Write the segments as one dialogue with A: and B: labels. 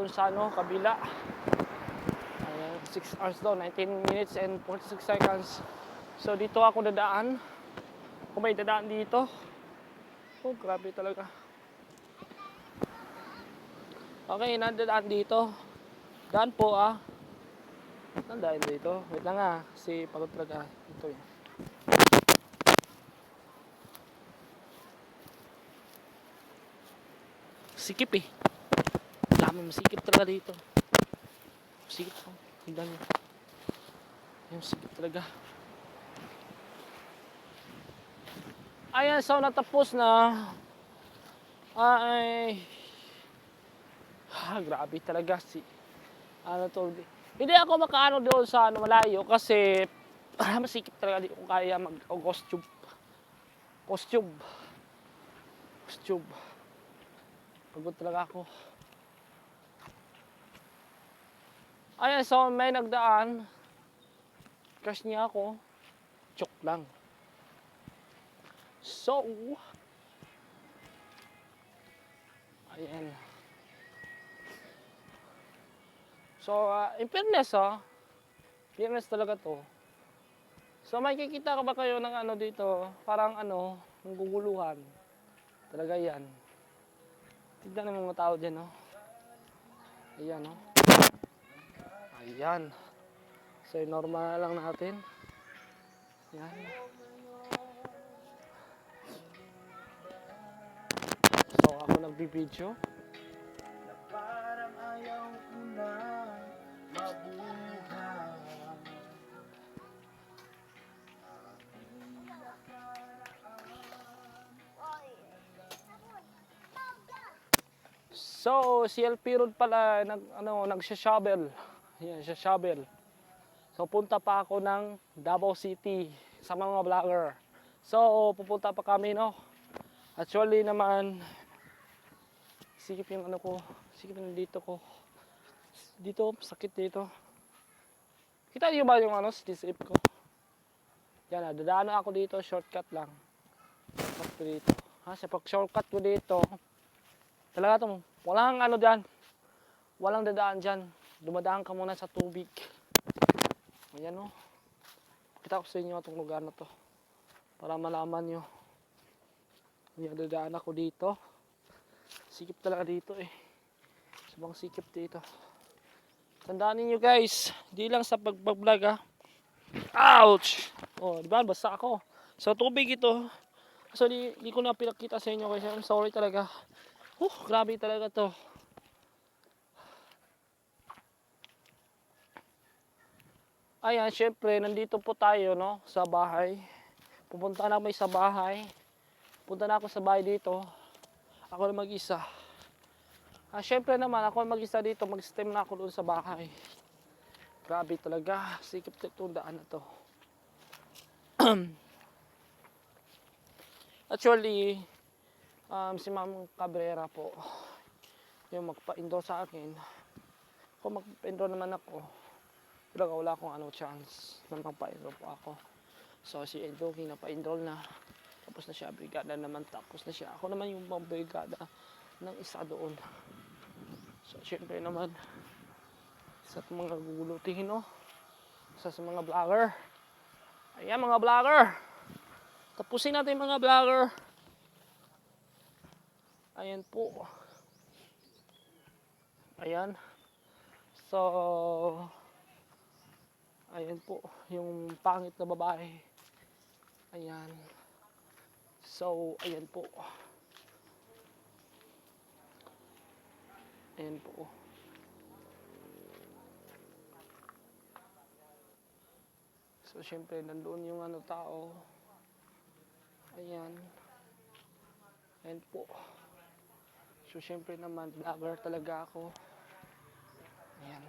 A: doon sa ano, kabila. Ayan, 6 hours daw, 19 minutes and 46 seconds. So dito ako dadaan. Kung may dadaan dito. Oh, grabe talaga. Okay, nadadaan dito. Daan po ah. Nandaan dito. Wait lang ah. Si pagod talaga. Ito yun. Sikip eh. Dami masikip talaga dito. Sikip po. Tignan nyo. Yung sikip talaga. Ayan, so natapos na. Ay. Grabe talaga si ano to. Hindi ako makaano doon sa ano malayo kasi masikip talaga, di ko kaya mag costume. Pagod talaga ako. Ayan, so may nagdaan. Crush niya ako. Joke lang. So, ayan. So, in fairness fairness talaga to. So, may kikita ka ba kayo ng ano dito? Parang ano, naguguluhan. Talaga yan. Tignan ng mga tao dyan, no? Ayan, no? Ayan. So, normal lang natin. Ayan. So, ako nagbibideo.
B: Parang ayaw ko na mabuhay.
A: So, si LP Road pala nagsha-shovel. Ayan, shovel. So, punta pa ako ng Davao City sa mga vlogger. So, pupunta pa kami, no? Actually naman, sikip yung ano ko, sikip yung dito ko. Dito, sakit dito. Kita niyo ba yung ano, sisip ko? Yan, dadaanan ako dito, shortcut lang. Shortcut dito. Sa pag-shortcut ko dito, talaga to, walang ano dyan. Walang dadaan dyan. Dumadaan ka muna sa tubig. Ayan o. Pakita ko sa inyo itong lugar na to. Para malaman nyo. Ayan, dadaan ako dito. Sikip talaga dito eh. Sabang sikip dito. Tandaan niyo guys. Di lang sa pag-vlog Ouch! Oh, di ba? Basta ako. So, tubig ito. So, di ko na pinakita sa inyo kasi I'm sorry talaga. Grabe talaga to. Ayan, syempre, nandito po tayo, no, sa bahay. Pupunta na kami sa bahay. Punta na ako sa bahay dito. Ako na mag-isa. Syempre naman, ako mag-isa dito. Mag-stem na ako doon sa bahay. Grabe talaga. Sikip itong daan na to. Actually, si Ma'am Cabrera po, yung magpa-indoor sa akin. Kung magpa-indoor naman ako, wala akong chance na magpa-indoor po ako. So si Edoki napa-indoor na. Tapos na siya, brigada naman. Tapos na siya. Ako naman yung brigada ng isa doon. So syempre naman, sa mga gugulutin, no? Sa mga vlogger. Ayan mga vlogger. Tapusin natin mga vlogger. Ayan po. Ayan. So, ayan po. Yung pangit na babae. Ayan. So, ayan po. Ayan po. So, syempre, nandoon yung tao. Ayan. Ayan po. So, syempre naman, vlogger talaga ako. Ayan.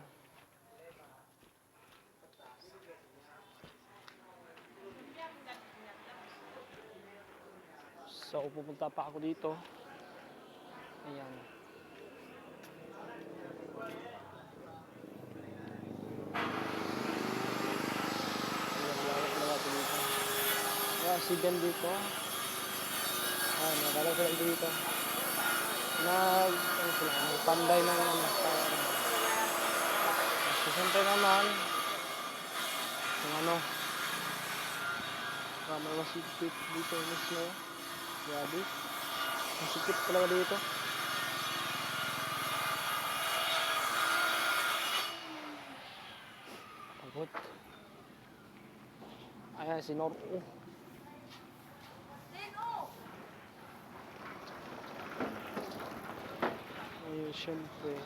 A: So, pupunta pa ako dito. Ayan. Si Ben dito. Nakala ko lang dito. Nagpanday ng Siyempre naman, kung ano, may masikip dito mismo. Grabe. Masikip talaga dito. Pagod. Ayan, si Nor. Ayun, syempre.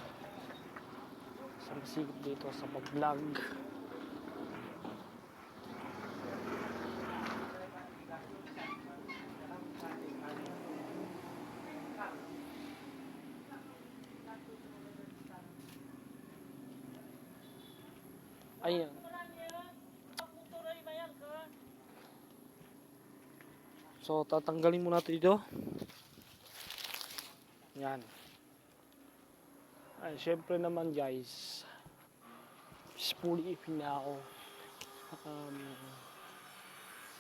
A: Sa masikip dito sa pag-vlog. Ayan. So, tatanggalin muna natin dito. Yan. Ay, syempre naman guys. Fully ipin na ako.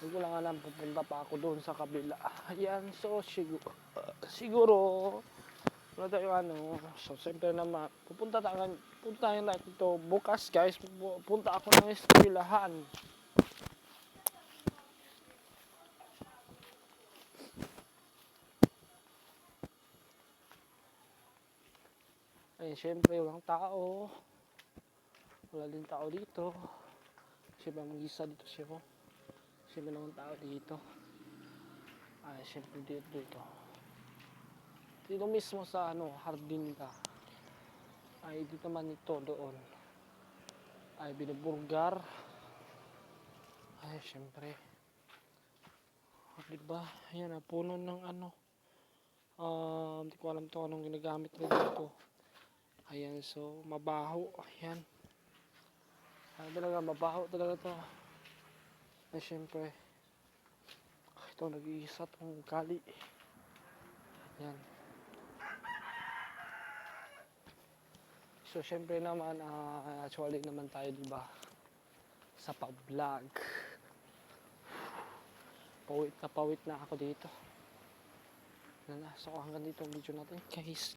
A: Hindi ko lang alam, pupunta pa ako doon sa kabila. Ayan, so siguro wala tayong ano. So, syempre naman, pupunta tayo natin ito. Bukas guys, pupunta ako ng eskwelahan. Ay, syempre, walang tao. Wala din tao dito. Siyempre, mag-isa dito siya ko. Siyempre naman tao dito. Ay, syempre dito. Dito mismo sa ano, hardin ka. Ay, dito naman ito doon. Ay, binuburgar. Ay, syempre. Diba? Ayan, puno ng ano. Hindi ko alam to anong ginagamit na dito. Ayan, so mabaho. Ayan. Ay, talaga mabaho talaga to. Ay, syempre. Ito, nag-iisa tong gali. Ayan. So, syempre naman, actually naman tayo, diba? Sa pag-vlog. Pawit na ako dito. So, hanggang dito ang video natin, guys.